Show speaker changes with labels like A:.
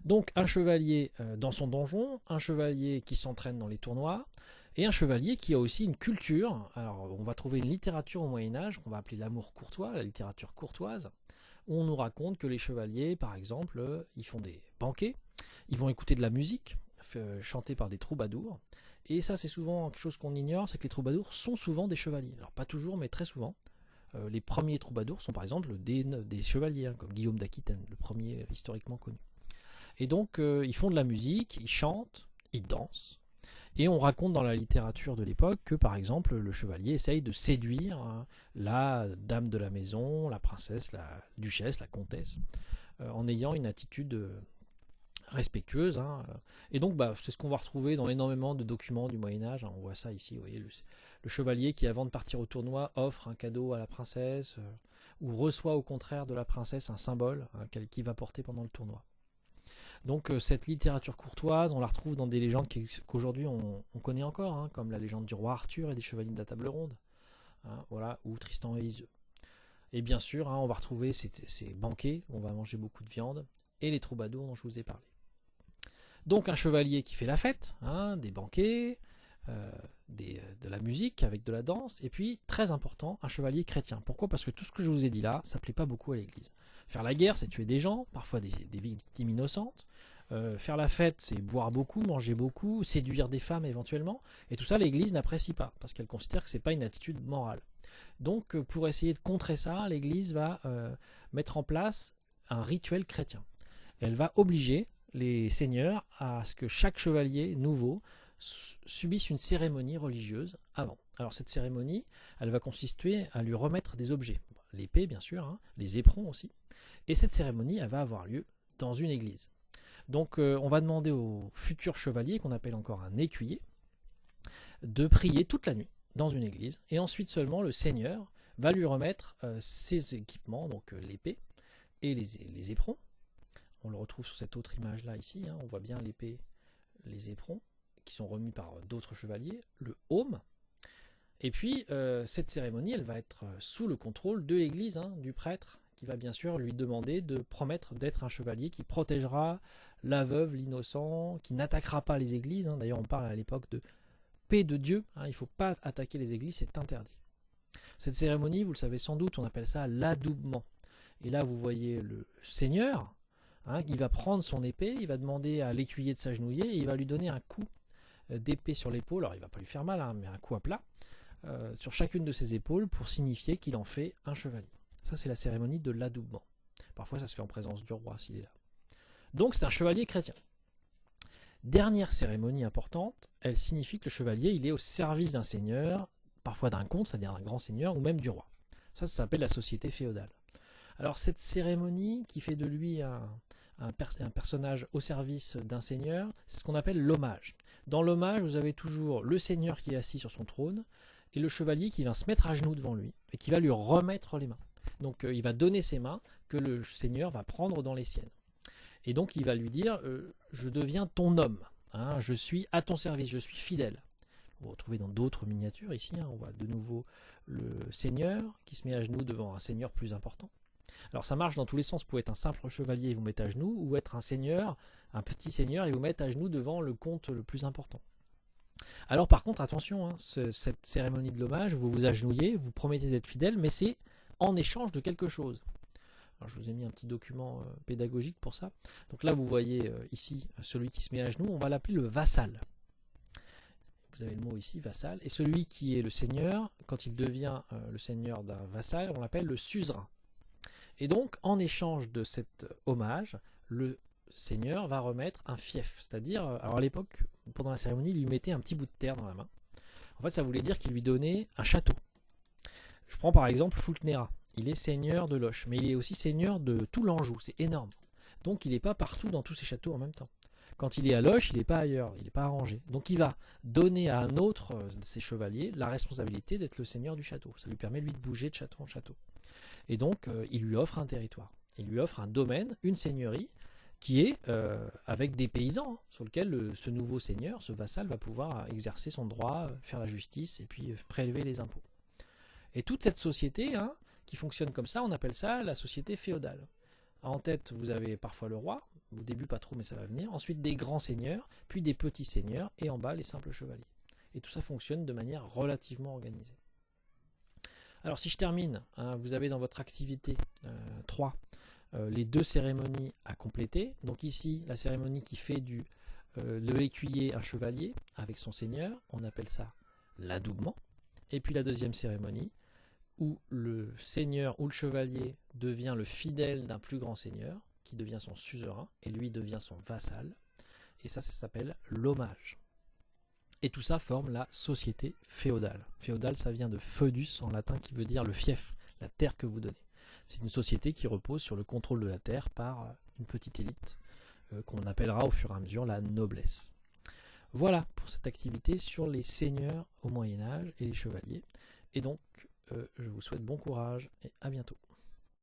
A: Donc un chevalier dans son donjon, un chevalier qui s'entraîne dans les tournois, et un chevalier qui a aussi une culture. Alors on va trouver une littérature au Moyen-Âge qu'on va appeler l'amour courtois, la littérature courtoise, où on nous raconte que les chevaliers, par exemple, ils font des banquets, ils vont écouter de la musique chantée par des troubadours. Et ça, c'est souvent quelque chose qu'on ignore, c'est que les troubadours sont souvent des chevaliers. Alors pas toujours, mais très souvent. Les premiers troubadours sont par exemple des chevaliers, hein, comme Guillaume d'Aquitaine, le premier historiquement connu. Et donc, ils font de la musique, ils chantent, ils dansent. Et on raconte dans la littérature de l'époque que, par exemple, le chevalier essaye de séduire hein, la dame de la maison, la princesse, la duchesse, la comtesse, en ayant une attitude respectueuse. Hein. Et donc, bah, c'est ce qu'on va retrouver dans énormément de documents du Moyen-Âge. Hein. On voit ça ici, vous voyez, le chevalier qui, avant de partir au tournoi, offre un cadeau à la princesse, ou reçoit au contraire de la princesse un symbole hein, qu'il va porter pendant le tournoi. Donc cette littérature courtoise, on la retrouve dans des légendes qu'aujourd'hui on connaît encore, hein, comme la légende du roi Arthur et des chevaliers de la table ronde, hein, voilà, ou Tristan et Iseult. Et bien sûr, hein, on va retrouver ces banquets où on va manger beaucoup de viande, et les troubadours dont je vous ai parlé. Donc un chevalier qui fait la fête, hein, des banquets, de la musique avec de la danse, et puis, très important, un chevalier chrétien. Pourquoi? Parce que tout ce que je vous ai dit là, ça ne plaît pas beaucoup à l'église. Faire la guerre, c'est tuer des gens, parfois des victimes innocentes. Faire la fête, c'est boire beaucoup, manger beaucoup, séduire des femmes éventuellement. Et tout ça, l'église n'apprécie pas, parce qu'elle considère que ce n'est pas une attitude morale. Donc, pour essayer de contrer ça, l'église va mettre en place un rituel chrétien. Elle va obliger les seigneurs à ce que chaque chevalier nouveau subisse une cérémonie religieuse avant. Alors cette cérémonie, elle va consister à lui remettre des objets. L'épée, bien sûr, hein, les éperons aussi. Et cette cérémonie, elle va avoir lieu dans une église. Donc on va demander au futur chevalier, qu'on appelle encore un écuyer, de prier toute la nuit dans une église. Et ensuite seulement, le seigneur va lui remettre ses équipements, donc l'épée et les éperons. On le retrouve sur cette autre image là ici, hein, on voit bien l'épée, les éperons, qui sont remis par d'autres chevaliers, le aume. Et puis, cette cérémonie, elle va être sous le contrôle de l'église, hein, du prêtre, qui va bien sûr lui demander de promettre d'être un chevalier qui protégera la veuve, l'innocent, qui n'attaquera pas les églises. Hein. D'ailleurs, on parle à l'époque de paix de Dieu. Hein, il ne faut pas attaquer les églises, c'est interdit. Cette cérémonie, vous le savez sans doute, on appelle ça l'adoubement. Et là, vous voyez le seigneur, hein, il va prendre son épée, il va demander à l'écuyer de s'agenouiller et il va lui donner un coup d'épée sur l'épaule. Alors il ne va pas lui faire mal, hein, mais un coup à plat sur chacune de ses épaules pour signifier qu'il en fait un chevalier. Ça, c'est la cérémonie de l'adoubement. Parfois, ça se fait en présence du roi s'il est là. Donc, c'est un chevalier chrétien. Dernière cérémonie importante, elle signifie que le chevalier il est au service d'un seigneur, parfois d'un comte, c'est-à-dire d'un grand seigneur, ou même du roi. Ça s'appelle la société féodale. Alors cette cérémonie qui fait de lui un personnage au service d'un seigneur, c'est ce qu'on appelle l'hommage. Dans l'hommage, vous avez toujours le seigneur qui est assis sur son trône et le chevalier qui va se mettre à genoux devant lui et qui va lui remettre les mains. Donc il va donner ses mains que le seigneur va prendre dans les siennes. Et donc il va lui dire je deviens ton homme, hein, je suis à ton service, je suis fidèle. Vous retrouvez dans d'autres miniatures ici, hein, on voit de nouveau le seigneur qui se met à genoux devant un seigneur plus important. Alors ça marche dans tous les sens, vous pouvez être un simple chevalier et vous mettre à genoux, ou être un seigneur, un petit seigneur et vous mettre à genoux devant le comte le plus important. Alors par contre, attention, hein, cette cérémonie de l'hommage, vous vous agenouillez, vous promettez d'être fidèle, mais c'est en échange de quelque chose. Alors, je vous ai mis un petit document pédagogique pour ça. Donc là, vous voyez ici celui qui se met à genoux, on va l'appeler le vassal. Vous avez le mot ici, vassal. Et celui qui est le seigneur, quand il devient le seigneur d'un vassal, on l'appelle le suzerain. Et donc, en échange de cet hommage, le seigneur va remettre un fief. C'est-à-dire, alors à l'époque, pendant la cérémonie, il lui mettait un petit bout de terre dans la main. En fait, ça voulait dire qu'il lui donnait un château. Je prends par exemple Fultnera. Il est seigneur de Loches, mais il est aussi seigneur de tout l'Anjou. C'est énorme. Donc, il n'est pas partout dans tous ses châteaux en même temps. Quand il est à Loches, il n'est pas ailleurs, il n'est pas à Angers. Donc il va donner à un autre de ses chevaliers la responsabilité d'être le seigneur du château. Ça lui permet lui de bouger de château en château. Et donc il lui offre un territoire. Il lui offre un domaine, une seigneurie, qui est avec des paysans, hein, sur lequel ce nouveau seigneur, ce vassal, va pouvoir exercer son droit, faire la justice et puis prélever les impôts. Et toute cette société qui fonctionne comme ça, on appelle ça la société féodale. En tête, vous avez parfois le roi, Au début pas trop mais ça va venir. Ensuite des grands seigneurs, puis des petits seigneurs et en bas les simples chevaliers. Et tout ça fonctionne de manière relativement organisée. Alors si je termine, hein, vous avez dans votre activité 3 les 2 cérémonies à compléter. Donc ici la cérémonie qui fait de l'écuyer un chevalier avec son seigneur, on appelle ça l'adoubement. Et puis la deuxième cérémonie où le seigneur ou le chevalier devient le fidèle d'un plus grand seigneur, qui devient son suzerain, et lui devient son vassal. Et ça s'appelle l'hommage. Et tout ça forme la société féodale. Féodale, ça vient de feudus en latin, qui veut dire le fief, la terre que vous donnez. C'est une société qui repose sur le contrôle de la terre par une petite élite, qu'on appellera au fur et à mesure la noblesse. Voilà pour cette activité sur les seigneurs au Moyen-Âge et les chevaliers. Et donc, je vous souhaite bon courage et à bientôt.